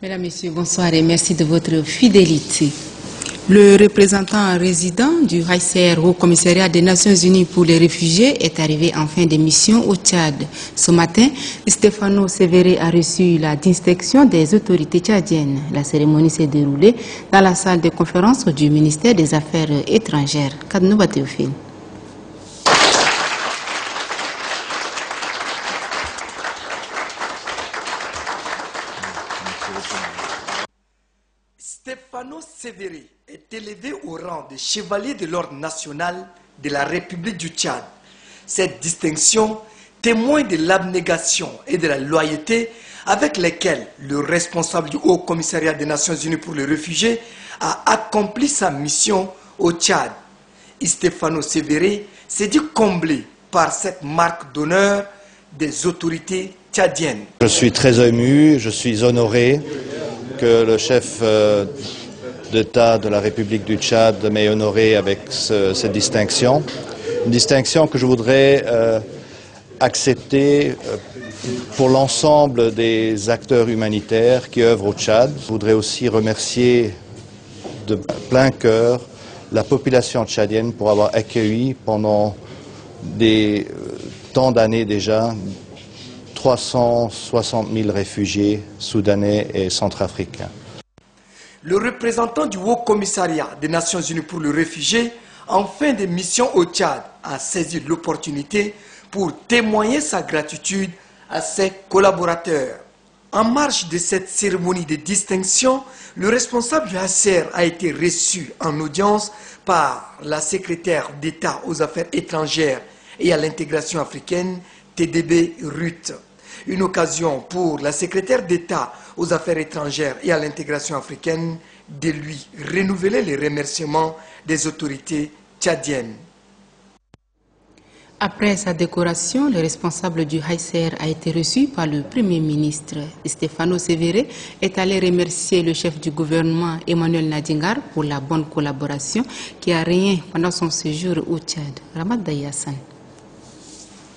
Mesdames, Messieurs, bonsoir et merci de votre fidélité. Le représentant résident du HCR au commissariat des Nations Unies pour les réfugiés est arrivé en fin de mission au Tchad. Ce matin, Stefano Severé a reçu la distinction des autorités tchadiennes. La cérémonie s'est déroulée dans la salle de conférence du ministère des Affaires étrangères. Kadnouba Théophile. Stefano Severé est élevé au rang de chevalier de l'ordre national de la République du Tchad. Cette distinction témoigne de l'abnégation et de la loyauté avec lesquelles le responsable du Haut Commissariat des Nations Unies pour les réfugiés a accompli sa mission au Tchad. Stefano Severé s'est dit comblé par cette marque d'honneur des autorités tchadiennes. Je suis très ému, je suis honoré que le chef d'État de la République du Tchad m'ait honoré avec cette distinction. Une distinction que je voudrais accepter pour l'ensemble des acteurs humanitaires qui œuvrent au Tchad. Je voudrais aussi remercier de plein cœur la population tchadienne pour avoir accueilli pendant des tant d'années déjà 360 000 réfugiés soudanais et centrafricains. Le représentant du Haut Commissariat des Nations Unies pour les réfugiés, en fin de mission au Tchad, a saisi l'opportunité pour témoigner sa gratitude à ses collaborateurs. En marge de cette cérémonie de distinction, le responsable du HCR a été reçu en audience par la secrétaire d'État aux Affaires étrangères et à l'intégration africaine, TDB Ruth. Une occasion pour la secrétaire d'État aux Affaires étrangères et à l'intégration africaine de lui renouveler les remerciements des autorités tchadiennes. Après sa décoration, le responsable du HCR a été reçu par le Premier ministre. Stefano Severé est allé remercier le chef du gouvernement Emmanuel Nadingar pour la bonne collaboration qui a régné pendant son séjour au Tchad. Ramad Dayassan.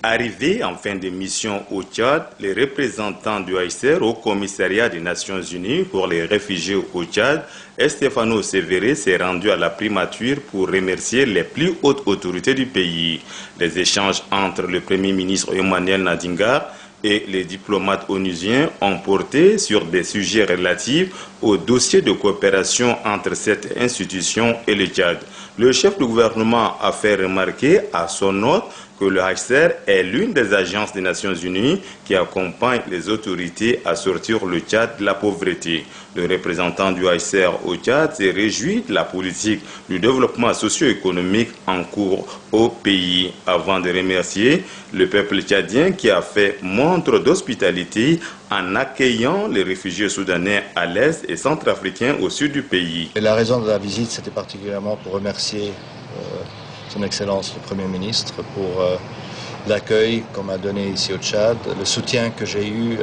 Arrivé en fin de mission au Tchad, les représentants du HCR au commissariat des Nations Unies pour les réfugiés au Tchad, Stefano Severé s'est rendu à la primature pour remercier les plus hautes autorités du pays. Les échanges entre le Premier ministre Emmanuel Nadingar et les diplomates onusiens ont porté sur des sujets relatifs au dossier de coopération entre cette institution et le Tchad. Le chef du gouvernement a fait remarquer à son hôte que le HCR est l'une des agences des Nations Unies qui accompagne les autorités à sortir le Tchad de la pauvreté. Le représentant du HCR au Tchad s'est réjoui de la politique du développement socio-économique en cours au pays, avant de remercier le peuple tchadien qui a fait montre d'hospitalité en accueillant les réfugiés soudanais à l'est et centrafricains au sud du pays. Et la raison de la visite, c'était particulièrement pour remercier Son Excellence le Premier ministre pour l'accueil qu'on m'a donné ici au Tchad, le soutien que j'ai eu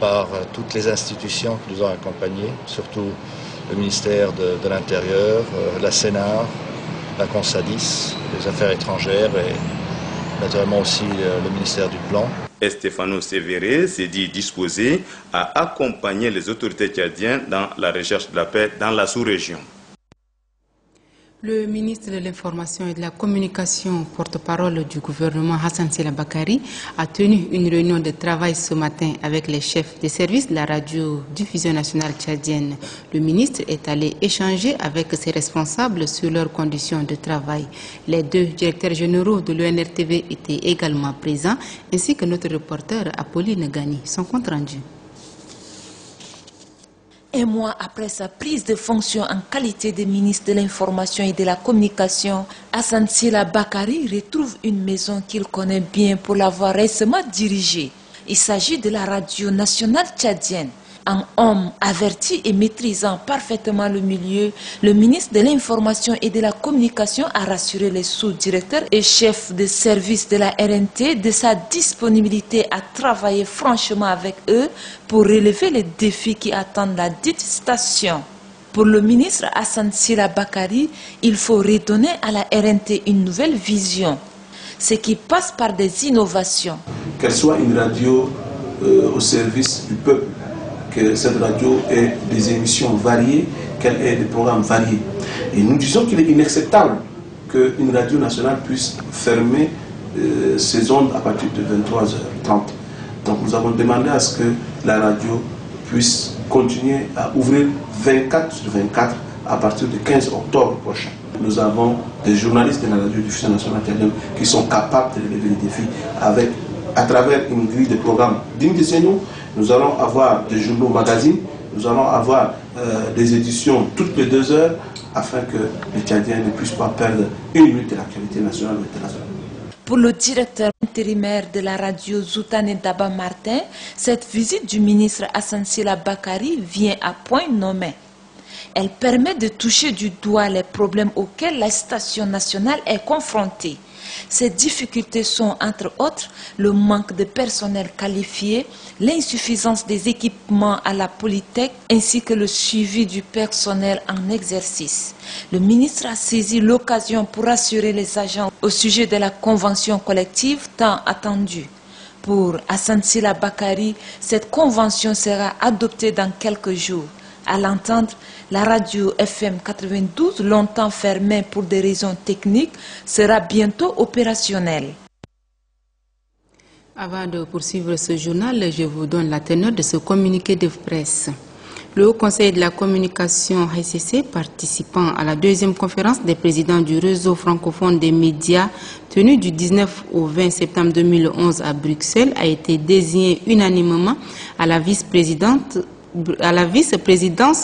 par toutes les institutions qui nous ont accompagnés, surtout le ministère de l'Intérieur, la Sénat, la Consadis, les Affaires étrangères et naturellement aussi le ministère du Plan. Stefano Severé s'est dit disposé à accompagner les autorités tchadiennes dans la recherche de la paix dans la sous-région. Le ministre de l'Information et de la Communication, porte-parole du gouvernement Hassan Sela Bakary, a tenu une réunion de travail ce matin avec les chefs des services de la radiodiffusion nationale tchadienne. Le ministre est allé échanger avec ses responsables sur leurs conditions de travail. Les deux directeurs généraux de l'ONRTV étaient également présents, ainsi que notre reporter Apolline Gani. Son compte rendu. Un mois après sa prise de fonction en qualité de ministre de l'Information et de la Communication, Hassan Sela Bakary retrouve une maison qu'il connaît bien pour l'avoir récemment dirigée. Il s'agit de la radio nationale tchadienne. Un homme averti et maîtrisant parfaitement le milieu, le ministre de l'Information et de la Communication a rassuré les sous-directeurs et chefs de service de la RNT de sa disponibilité à travailler franchement avec eux pour relever les défis qui attendent la dite station. Pour le ministre Hassan Sela Bakary, il faut redonner à la RNT une nouvelle vision, ce qui passe par des innovations. Qu'elle soit une radio au service du peuple, que cette radio ait des émissions variées, qu'elle ait des programmes variés. Et nous disons qu'il est inacceptable qu'une radio nationale puisse fermer ses ondes à partir de 23h30. Donc nous avons demandé à ce que la radio puisse continuer à ouvrir 24 sur 24 à partir du 15 octobre prochain. Nous avons des journalistes de la radiodiffusion nationale tchadienne qui sont capables de relever les défis à travers une grille de programmes digne de ce nom. Nous allons avoir des journaux magazines, nous allons avoir des éditions toutes les 2 heures afin que les Tchadiens ne puissent pas perdre une minute de l'actualité nationale ou internationale. Pour le directeur intérimaire de la radio Zoutane Daba Martin, cette visite du ministre Hassan Sila Bakari vient à point nommé. Elle permet de toucher du doigt les problèmes auxquels la station nationale est confrontée. Ces difficultés sont, entre autres, le manque de personnel qualifié, l'insuffisance des équipements à la Polytech, ainsi que le suivi du personnel en exercice. Le ministre a saisi l'occasion pour rassurer les agents au sujet de la convention collective tant attendue. Pour Hassan Sila Bakari, cette convention sera adoptée dans quelques jours. À l'entendre, la radio FM 92, longtemps fermée pour des raisons techniques, sera bientôt opérationnelle. Avant de poursuivre ce journal, je vous donne la teneur de ce communiqué de presse. Le Haut Conseil de la communication HCC, participant à la 2e conférence des présidents du réseau francophone des médias, tenue du 19 au 20 septembre 2011 à Bruxelles, a été désigné unanimement à la vice-présidence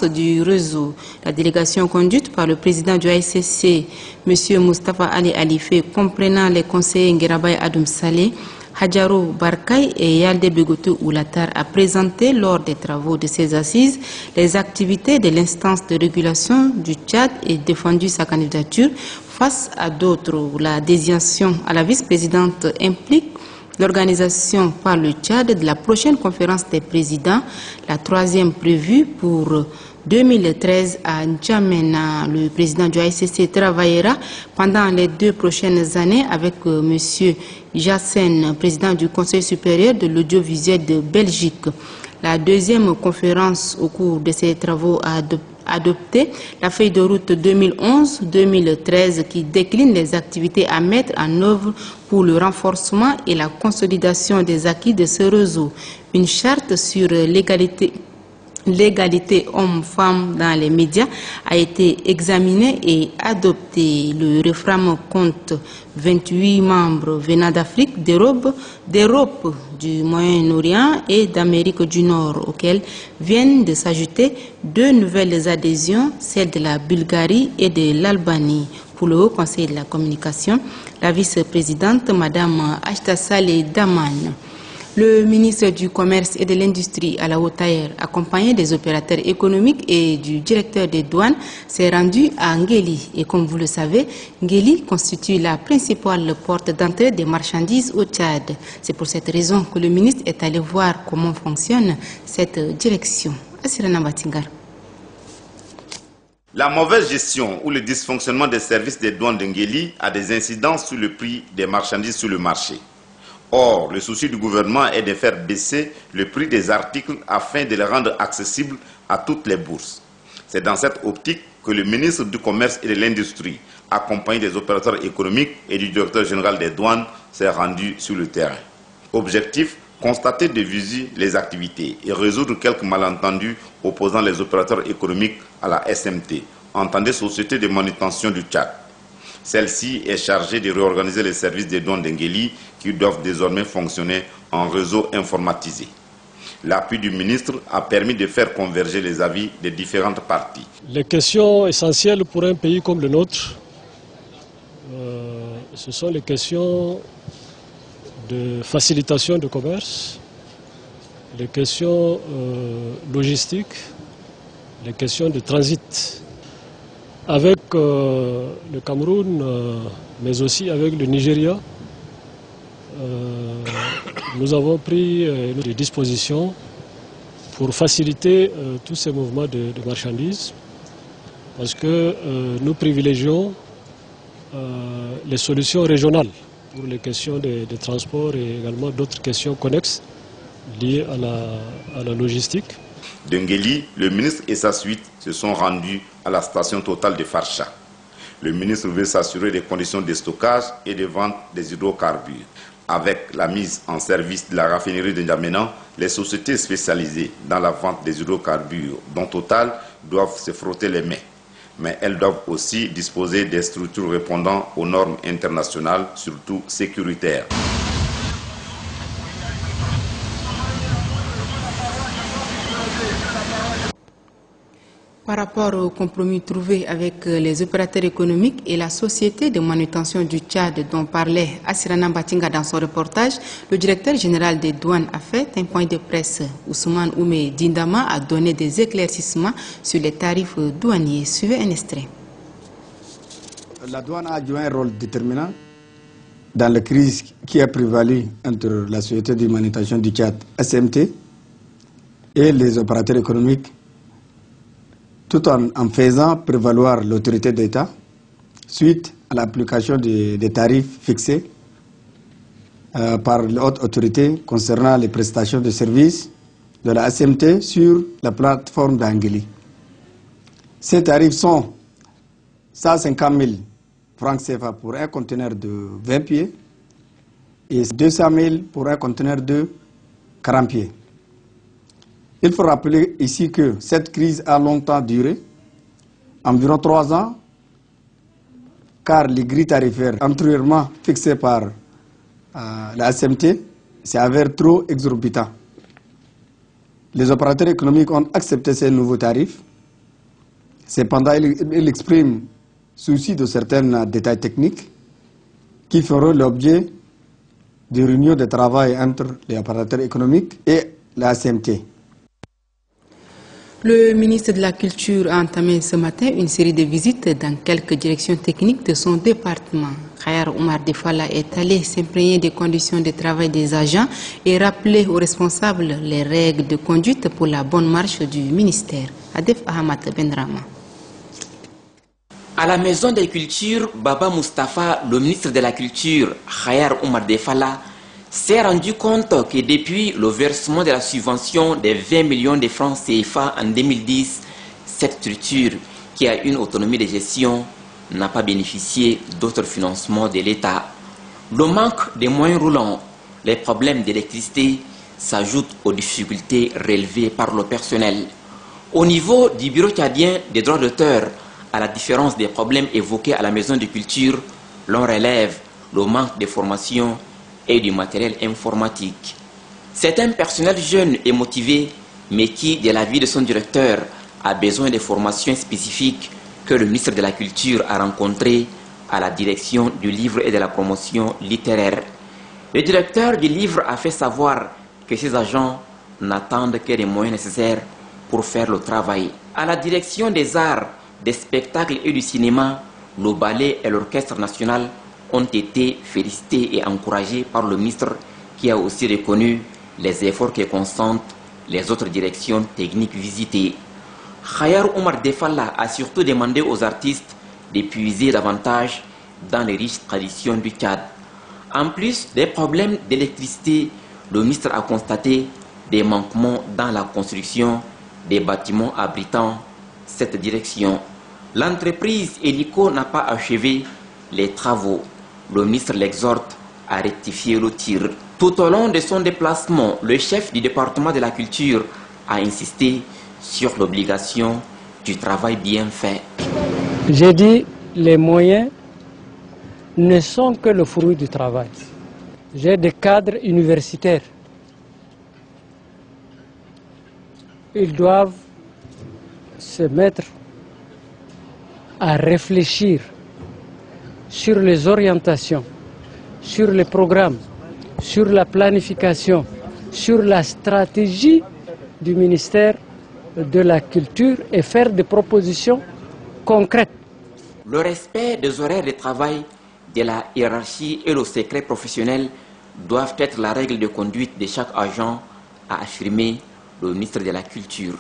du réseau. La délégation conduite par le président du HCC, M. Moustapha Ali Alifé, comprenant les conseillers Ngerabaye Adoum Saleh, Hadjaro Barkay et Yalde Begoto Oulatar, a présenté lors des travaux de ses assises les activités de l'instance de régulation du Tchad et défendu sa candidature face à d'autres. La désignation à la vice-présidente implique l'organisation par le Tchad de la prochaine conférence des présidents, la 3e prévue pour 2013 à N'Djamena. Le président du HCC travaillera pendant les 2 prochaines années avec M. Jassen, président du Conseil supérieur de l'audiovisuel de Belgique. La 2e conférence au cours de ces travaux a adopté la feuille de route 2011-2013 qui décline les activités à mettre en œuvre pour le renforcement et la consolidation des acquis de ce réseau. Une charte sur l'égalité hommes-femmes dans les médias a été examinée et adoptée. Le référendum compte 28 membres venant d'Afrique, d'Europe, du Moyen-Orient et d'Amérique du Nord, auxquels viennent de s'ajouter 2 nouvelles adhésions, celles de la Bulgarie et de l'Albanie. Pour le Haut Conseil de la communication, la vice-présidente, Mme Ashta Saleh Daman. Le ministre du Commerce et de l'Industrie à la Haute-Aïr, accompagné des opérateurs économiques et du directeur des douanes, s'est rendu à Ngeli. Et comme vous le savez, Ngeli constitue la principale porte d'entrée des marchandises au Tchad. C'est pour cette raison que le ministre est allé voir comment fonctionne cette direction. Asirana Batingar. La mauvaise gestion ou le dysfonctionnement des services des douanes de Ngeli a des incidences sur le prix des marchandises sur le marché. Or, le souci du gouvernement est de faire baisser le prix des articles afin de les rendre accessibles à toutes les bourses. C'est dans cette optique que le ministre du Commerce et de l'Industrie, accompagné des opérateurs économiques et du directeur général des douanes, s'est rendu sur le terrain. Objectif, constater de visu les activités et résoudre quelques malentendus opposant les opérateurs économiques à la SMT, entendez Société de manutention du Tchad. Celle-ci est chargée de réorganiser les services des douanes d'Ngeli qui doivent désormais fonctionner en réseau informatisé. L'appui du ministre a permis de faire converger les avis des différentes parties. Les questions essentielles pour un pays comme le nôtre, ce sont les questions de facilitation du commerce, les questions logistiques, les questions de transit. Avec le Cameroun, mais aussi avec le Nigeria, nous avons pris des dispositions pour faciliter tous ces mouvements de marchandises, parce que nous privilégions les solutions régionales pour les questions de transport et également d'autres questions connexes liées à la logistique. De Nguéli, le ministre et sa suite se sont rendus à la station Total de Farcha. Le ministre veut s'assurer des conditions de stockage et de vente des hydrocarbures. Avec la mise en service de la raffinerie de N'Djamena, les sociétés spécialisées dans la vente des hydrocarbures, dont Total, doivent se frotter les mains. Mais elles doivent aussi disposer des structures répondant aux normes internationales, surtout sécuritaires. Par rapport au compromis trouvé avec les opérateurs économiques et la société de manutention du Tchad dont parlait Assirana Batinga dans son reportage, le directeur général des douanes a fait un point de presse. Ousmane Oumé Dindama a donné des éclaircissements sur les tarifs douaniers. Suivez un extrait. La douane a joué un rôle déterminant dans la crise qui a prévalu entre la société de manutention du Tchad, SMT, et les opérateurs économiques, tout en faisant prévaloir l'autorité d'État suite à l'application des tarifs fixés par la haute autorité concernant les prestations de services de la SMT sur la plateforme d'Anguéli. Ces tarifs sont 150 000 francs CFA pour un conteneur de 20 pieds et 200 000 pour un conteneur de 40 pieds. Il faut rappeler ici que cette crise a longtemps duré, environ 3 ans, car les grilles tarifaires antérieurement fixées par la SMT s'avèrent trop exorbitants. Les opérateurs économiques ont accepté ces nouveaux tarifs. Cependant, ils expriment souci de certains détails techniques qui feront l'objet de réunions de travail entre les opérateurs économiques et la SMT. Le ministre de la Culture a entamé ce matin une série de visites dans quelques directions techniques de son département. Khayar Oumar Defala est allé s'imprégner des conditions de travail des agents et rappeler aux responsables les règles de conduite pour la bonne marche du ministère. Adef Ahmad Bendrama. À la Maison des Cultures, Baba Mustafa, le ministre de la Culture, Khayar Oumar Defala, s'est rendu compte que depuis le versement de la subvention de 20 millions de francs CFA en 2010, cette structure, qui a une autonomie de gestion, n'a pas bénéficié d'autres financements de l'État. Le manque de moyens roulants, les problèmes d'électricité s'ajoutent aux difficultés relevées par le personnel. Au niveau du bureau tchadien des droits d'auteur, à la différence des problèmes évoqués à la Maison de Culture, l'on relève le manque de formation et du matériel informatique. C'est un personnel jeune et motivé, mais qui, de l'avis de son directeur, a besoin de formations spécifiques que le ministre de la Culture a rencontré à la direction du livre et de la promotion littéraire. Le directeur du livre a fait savoir que ses agents n'attendent que les moyens nécessaires pour faire le travail. À la direction des arts, des spectacles et du cinéma, le ballet et l'orchestre national ont été félicités et encouragés par le ministre qui a aussi reconnu les efforts que consentent les autres directions techniques visitées. Khayar Oumar Defala a surtout demandé aux artistes de puiser davantage dans les riches traditions du Tchad. En plus des problèmes d'électricité, le ministre a constaté des manquements dans la construction des bâtiments abritant cette direction. L'entreprise Helico n'a pas achevé les travaux. Le ministre l'exhorte à rectifier le tir. Tout au long de son déplacement, le chef du département de la culture a insisté sur l'obligation du travail bien fait. J'ai dit, les moyens ne sont que le fruit du travail. J'ai des cadres universitaires. Ils doivent se mettre à réfléchir sur les orientations, sur les programmes, sur la planification, sur la stratégie du ministère de la Culture et faire des propositions concrètes. Le respect des horaires de travail, de la hiérarchie et le secret professionnel doivent être la règle de conduite de chaque agent, a affirmé le ministre de la Culture.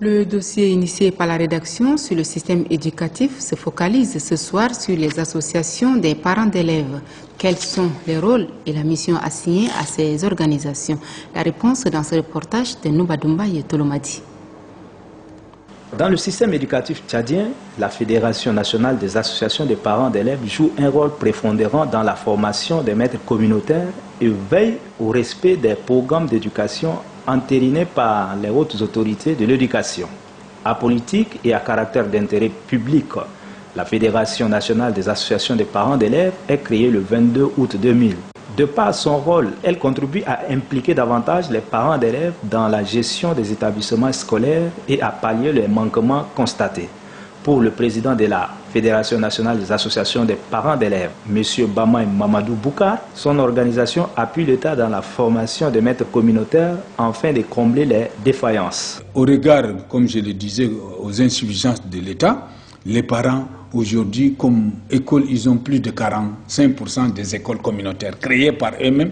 Le dossier initié par la rédaction sur le système éducatif se focalise ce soir sur les associations des parents d'élèves. Quels sont les rôles et la mission assignée à ces organisations? La réponse dans ce reportage de Nouba Dumba et Tolomadi. Dans le système éducatif tchadien, la Fédération nationale des associations des parents d'élèves joue un rôle prépondérant dans la formation des maîtres communautaires et veille au respect des programmes d'éducation entérinés par les hautes autorités de l'éducation. Apolitique et à caractère d'intérêt public, la Fédération nationale des associations des parents d'élèves est créée le 22 août 2000. De par son rôle, elle contribue à impliquer davantage les parents d'élèves dans la gestion des établissements scolaires et à pallier les manquements constatés. Pour le président de la Fédération nationale des associations des parents d'élèves, M. Bamaï Mamadou Boukar, son organisation appuie l'État dans la formation des maîtres communautaires afin de combler les défaillances. Au regard, comme je le disais, aux insuffisances de l'État, les parents aujourd'hui, comme école, ils ont plus de 45% des écoles communautaires créées par eux-mêmes,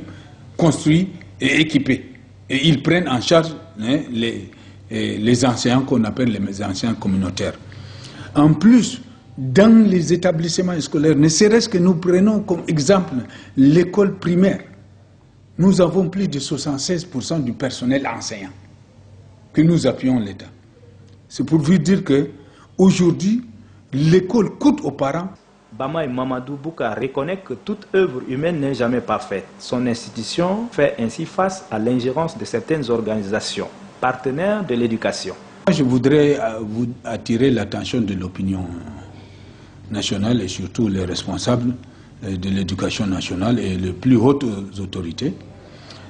construites et équipées. Et ils prennent en charge les enseignants qu'on appelle les enseignants communautaires. En plus, dans les établissements scolaires, ne serait-ce que nous prenons comme exemple l'école primaire, nous avons plus de 76% du personnel enseignant que nous appuyons l'État. C'est pour vous dire qu'aujourd'hui, l'école coûte aux parents. Bamaï Mamadou Bouka reconnaît que toute œuvre humaine n'est jamais parfaite. Son institution fait ainsi face à l'ingérence de certaines organisations, partenaires de l'éducation. Je voudrais vous attirer l'attention de l'opinion nationale et surtout les responsables de l'éducation nationale et les plus hautes autorités.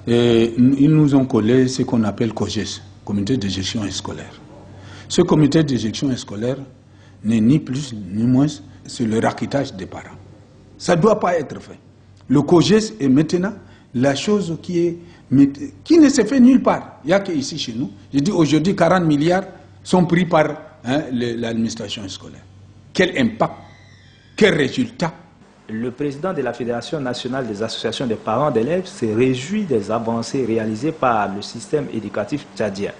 Et ils nous ont collé ce qu'on appelle COGES, Comité de gestion scolaire. Ce comité de gestion scolaire n'est ni plus ni moins, c'est le raquitage des parents. Ça ne doit pas être fait. Le COGES est maintenant la chose qui ne se fait nulle part. Il n'y a qu'ici chez nous. Je dis aujourd'hui 40 milliards sont pris par l'administration scolaire. Quel impact, quel résultat? Le président de la Fédération nationale des associations des parents d'élèves se réjouit des avancées réalisées par le système éducatif tchadien,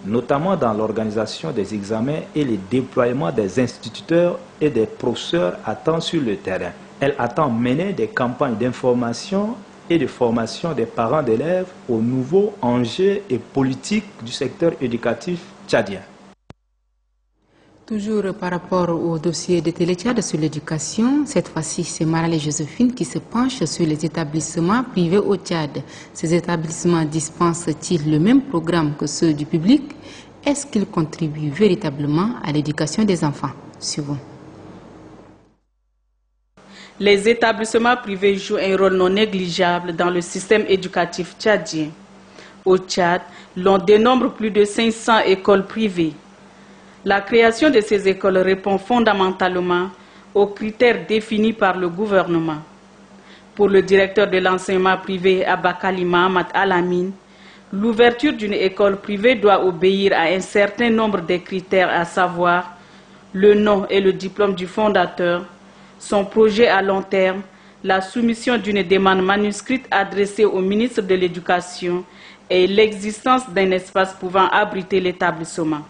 notamment dans l'organisation des examens et le déploiement des instituteurs et des professeurs à temps sur le terrain. Elle attend mener des campagnes d'information et de formation des parents d'élèves aux nouveaux enjeux et politiques du secteur éducatif tchadien. Toujours par rapport au dossier de Télétchad sur l'éducation, cette fois-ci c'est Marale Joséphine qui se penche sur les établissements privés au Tchad. Ces établissements dispensent-ils le même programme que ceux du public? Est-ce qu'ils contribuent véritablement à l'éducation des enfants? Suivons. Les établissements privés jouent un rôle non négligeable dans le système éducatif tchadien. Au Tchad, l'on dénombre plus de 500 écoles privées. La création de ces écoles répond fondamentalement aux critères définis par le gouvernement. Pour le directeur de l'enseignement privé Abakali Mahamat Alamine, l'ouverture d'une école privée doit obéir à un certain nombre de critères, à savoir le nom et le diplôme du fondateur, son projet à long terme, la soumission d'une demande manuscrite adressée au ministre de l'Éducation et l'existence d'un espace pouvant abriter l'établissement.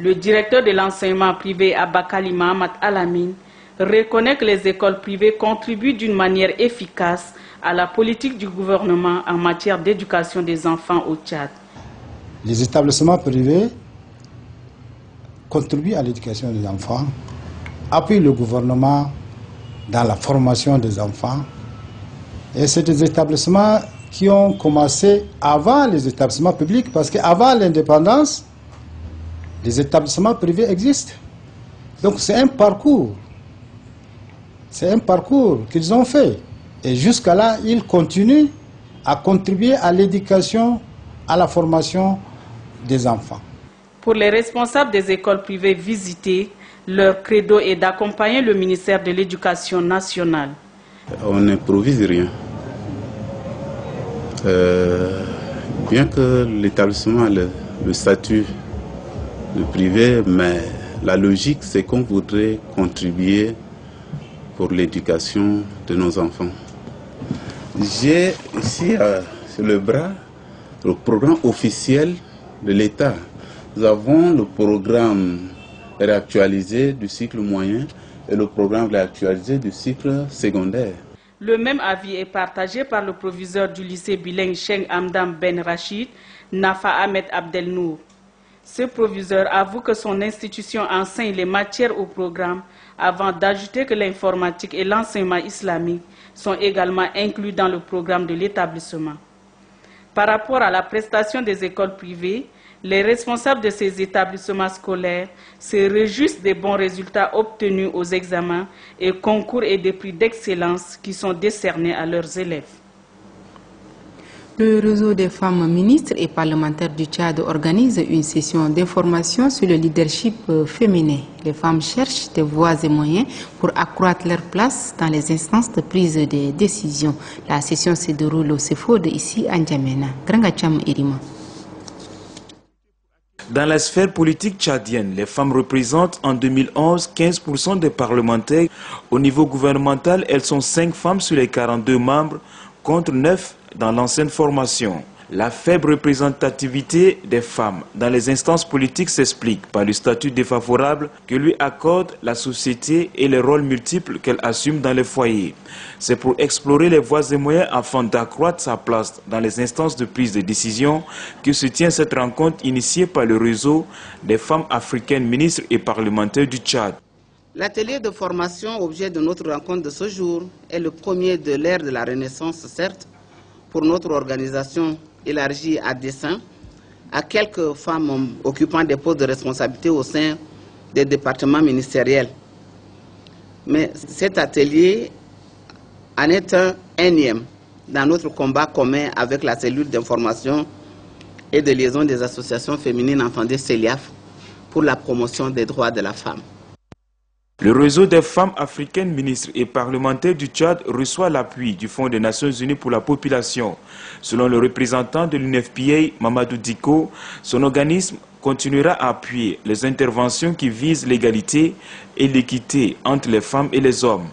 Le directeur de l'enseignement privé Abakali Mahamat Alamine reconnaît que les écoles privées contribuent d'une manière efficace à la politique du gouvernement en matière d'éducation des enfants au Tchad. Les établissements privés contribuent à l'éducation des enfants, appuient le gouvernement dans la formation des enfants. Et c'est des établissements qui ont commencé avant les établissements publics, parce qu'avant l'indépendance, les établissements privés existent. Donc c'est un parcours. C'est un parcours qu'ils ont fait. Et jusqu'à là, ils continuent à contribuer à l'éducation, à la formation des enfants. Pour les responsables des écoles privées visitées, leur credo est d'accompagner le ministère de l'Éducation nationale. On n'improvise rien. Bien que l'établissement a le statut de privé, mais la logique, c'est qu'on voudrait contribuer pour l'éducation de nos enfants. J'ai ici sur le bras le programme officiel de l'État Nous avons le programme réactualisé du cycle moyen et le programme réactualisé du cycle secondaire. Le même avis est partagé par le proviseur du lycée bilingue Cheikh Hamdan Ben Rachid, Nafa Ahmed Abdelnour. Ce proviseur avoue que son institution enseigne les matières au programme avant d'ajouter que l'informatique et l'enseignement islamique sont également inclus dans le programme de l'établissement. Par rapport à la prestation des écoles privées, les responsables de ces établissements scolaires se réjouissent des bons résultats obtenus aux examens et concours et des prix d'excellence qui sont décernés à leurs élèves. Le réseau des femmes ministres et parlementaires du Tchad organise une session d'information sur le leadership féminin. Les femmes cherchent des voies et moyens pour accroître leur place dans les instances de prise de décision. La session se déroule au CEFOD ici à N'Djamena. Grangacham Irima. Dans la sphère politique tchadienne, les femmes représentent en 2011 15% des parlementaires. Au niveau gouvernemental, elles sont 5 femmes sur les 42 membres, contre 9 dans l'ancienne formation. La faible représentativité des femmes dans les instances politiques s'explique par le statut défavorable que lui accorde la société et les rôles multiples qu'elle assume dans les foyers. C'est pour explorer les voies et moyens afin d'accroître sa place dans les instances de prise de décision que se tient cette rencontre initiée par le réseau des femmes africaines ministres et parlementaires du Tchad. L'atelier de formation, objet de notre rencontre de ce jour, est le premier de l'ère de la Renaissance, certes, pour notre organisation élargie à dessein à quelques femmes occupant des postes de responsabilité au sein des départements ministériels. Mais cet atelier en est un énième dans notre combat commun avec la cellule d'information et de liaison des associations féminines entendées CELIAF pour la promotion des droits de la femme. Le réseau des femmes africaines ministres et parlementaires du Tchad reçoit l'appui du Fonds des Nations Unies pour la population. Selon le représentant de l'UNFPA, Mamadou Diko, son organisme continuera à appuyer les interventions qui visent l'égalité et l'équité entre les femmes et les hommes.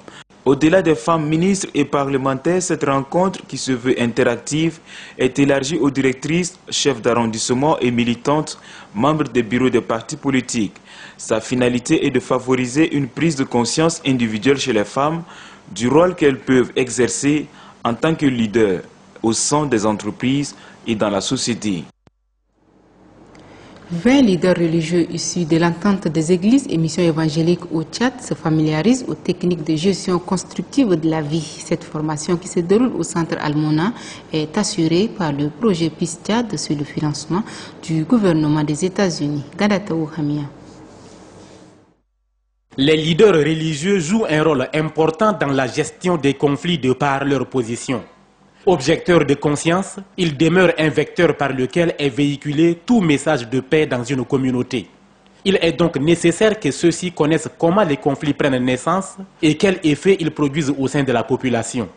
Au-delà des femmes ministres et parlementaires, cette rencontre, qui se veut interactive, est élargie aux directrices, chefs d'arrondissement et militantes, membres des bureaux des partis politiques. Sa finalité est de favoriser une prise de conscience individuelle chez les femmes du rôle qu'elles peuvent exercer en tant que leaders au sein des entreprises et dans la société. 20 leaders religieux issus de l'entente des églises et missions évangéliques au Tchad se familiarisent aux techniques de gestion constructive de la vie. Cette formation qui se déroule au centre Al-Mouna est assurée par le projet PIS Tchad sur le financement du gouvernement des États-Unis. Gadataou Hamia. Les leaders religieux jouent un rôle important dans la gestion des conflits de par leur position. Objecteurs de conscience, ils demeurent un vecteur par lequel est véhiculé tout message de paix dans une communauté. Il est donc nécessaire que ceux-ci connaissent comment les conflits prennent naissance et quels effets ils produisent au sein de la population.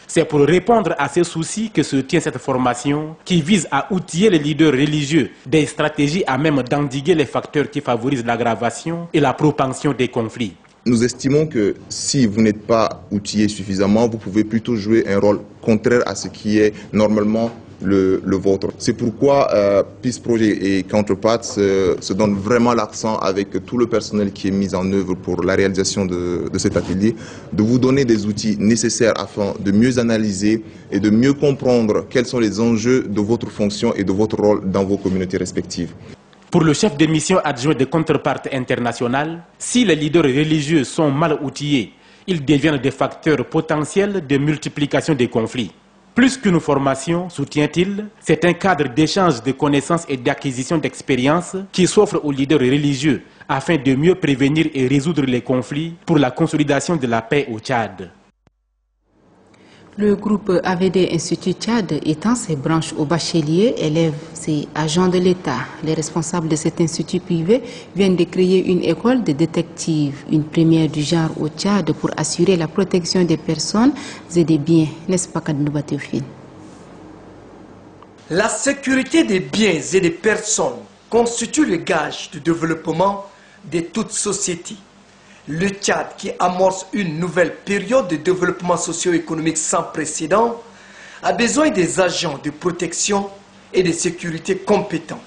C'est pour répondre à ces soucis que se tient cette formation qui vise à outiller les leaders religieux des stratégies à même d'endiguer les facteurs qui favorisent l'aggravation et la propension des conflits. Nous estimons que si vous n'êtes pas outillé suffisamment, vous pouvez plutôt jouer un rôle contraire à ce qui est normalement le vôtre. C'est pourquoi Peace Project et Counterparts se donnent vraiment l'accent avec tout le personnel qui est mis en œuvre pour la réalisation de cet atelier, de vous donner des outils nécessaires afin de mieux analyser et de mieux comprendre quels sont les enjeux de votre fonction et de votre rôle dans vos communautés respectives. Pour le chef de mission adjoint de Counterparts International, si les leaders religieux sont mal outillés, ils deviennent des facteurs potentiels de multiplication des conflits. Plus qu'une formation, soutient-il, c'est un cadre d'échange de connaissances et d'acquisition d'expérience qui s'offre aux leaders religieux afin de mieux prévenir et résoudre les conflits pour la consolidation de la paix au Tchad. Le groupe AVD Institut Tchad étend ses branches aux bacheliers, élèves et agents de l'État. Les responsables de cet institut privé viennent de créer une école de détectives, une première du genre au Tchad pour assurer la protection des personnes et des biens. N'est-ce pas, Kadnouba Théophile? La sécurité des biens et des personnes constitue le gage du développement de toute société. Le Tchad, qui amorce une nouvelle période de développement socio-économique sans précédent, a besoin des agents de protection et de sécurité compétents.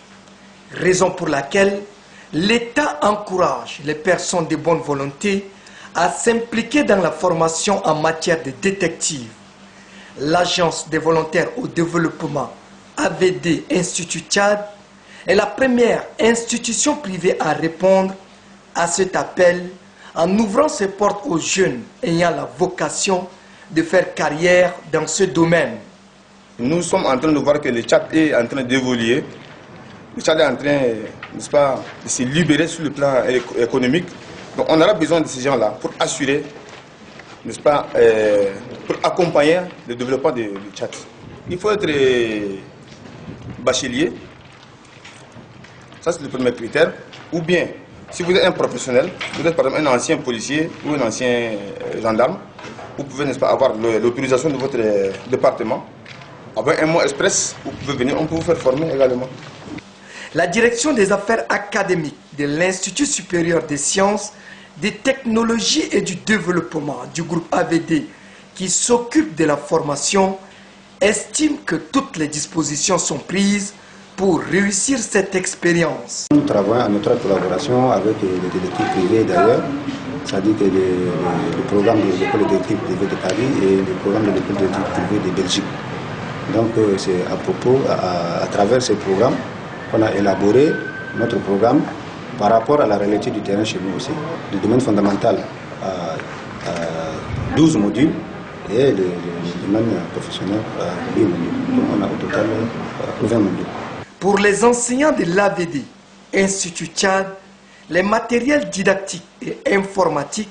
raison pour laquelle l'État encourage les personnes de bonne volonté à s'impliquer dans la formation en matière de détective. L'Agence des volontaires au développement AVD Institut Tchad est la première institution privée à répondre à cet appel en ouvrant ses portes aux jeunes ayant la vocation de faire carrière dans ce domaine. Nous sommes en train de voir que le Tchad est en train d'évoluer. Le Tchad est en train, n'est-ce pas, de se libérer sur le plan économique. Donc on aura besoin de ces gens-là pour assurer, n'est-ce pas, pour accompagner le développement du Tchad. Il faut être bachelier, ça c'est le premier critère, ou bien, si vous êtes un professionnel, vous êtes par exemple un ancien policier ou un ancien gendarme, vous pouvez, n'est-ce pas, avoir l'autorisation de votre département. Avec un mot express, vous pouvez venir, on peut vous faire former également. La direction des affaires académiques de l'Institut supérieur des sciences, des technologies et du développement du groupe AVD qui s'occupe de la formation estime que toutes les dispositions sont prises pour réussir cette expérience. Nous travaillons en étroite collaboration avec les détectives privés d'ailleurs, c'est-à-dire que le programme de l'école détective privée de Paris et le programme de l'école détective privée de Belgique. Donc c'est à propos, à travers ces programmes, qu'on a élaboré notre programme par rapport à la réalité du terrain chez nous aussi. Le domaine fondamental à 12 modules et le domaine professionnel à 8 modules. Donc on a au total 20 modules. Pour les enseignants de l'AVD, Institut Tchad, les matériels didactiques et informatiques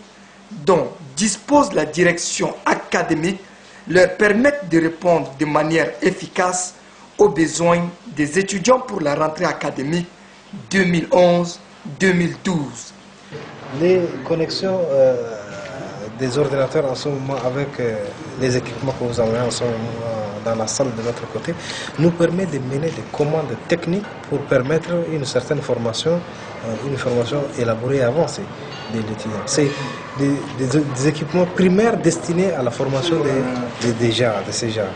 dont dispose la direction académique leur permettent de répondre de manière efficace aux besoins des étudiants pour la rentrée académique 2011-2012. Les connexions des ordinateurs en ce moment avec les équipements que vous avez en ce moment dans la salle de l'autre côté nous permet de mener des commandes techniques pour permettre une certaine formation, une formation élaborée et avancée de l'étudiant. C'est des équipements primaires destinés à la formation de ces genres.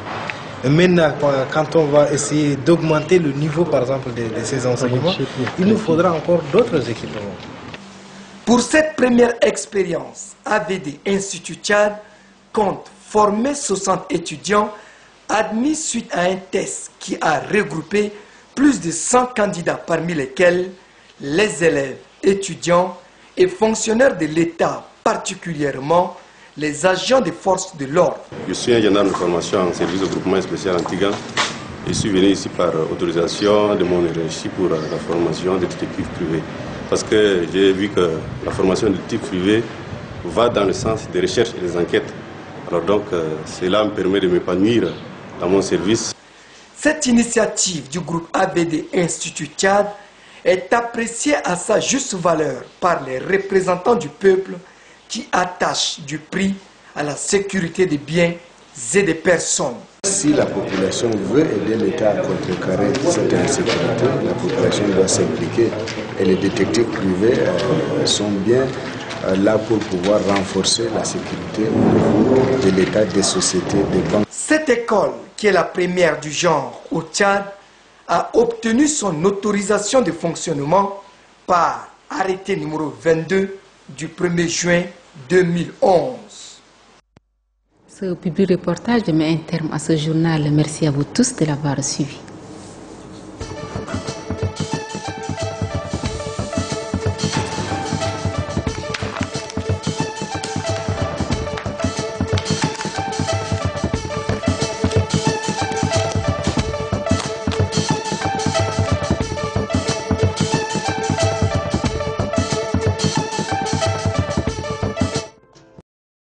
Maintenant, quand on va essayer d'augmenter le niveau, par exemple, de ces enseignements, il nous faudra encore d'autres équipements. Pour cette première expérience, AVD Institut Tchad compte former 60 étudiants admis suite à un test qui a regroupé plus de 100 candidats, parmi lesquels les élèves, étudiants et fonctionnaires de l'État, particulièrement les agents des forces de l'ordre. Je suis un gendarme de formation en service de groupement spécial Antigua. Je suis venu ici par autorisation de mon hiérarchie pour la formation des détectives privés. Parce que j'ai vu que la formation des détectives privés va dans le sens des recherches et des enquêtes. Alors donc, cela me permet de m'épanouir dans mon service. Cette initiative du groupe AVD Institut Tchad est appréciée à sa juste valeur par les représentants du peuple qui attachent du prix à la sécurité des biens et des personnes. Si la population veut aider l'État à contrecarrer cette insécurité, la population doit s'impliquer et les détectives privés sont bien là pour pouvoir renforcer la sécurité au niveau de l'État, des sociétés, des banques. Cette école, qui est la première du genre au Tchad, a obtenu son autorisation de fonctionnement par arrêté numéro 22 du 1er juin 2011. Ce public reportage met un terme à ce journal. Merci à vous tous de l'avoir suivi.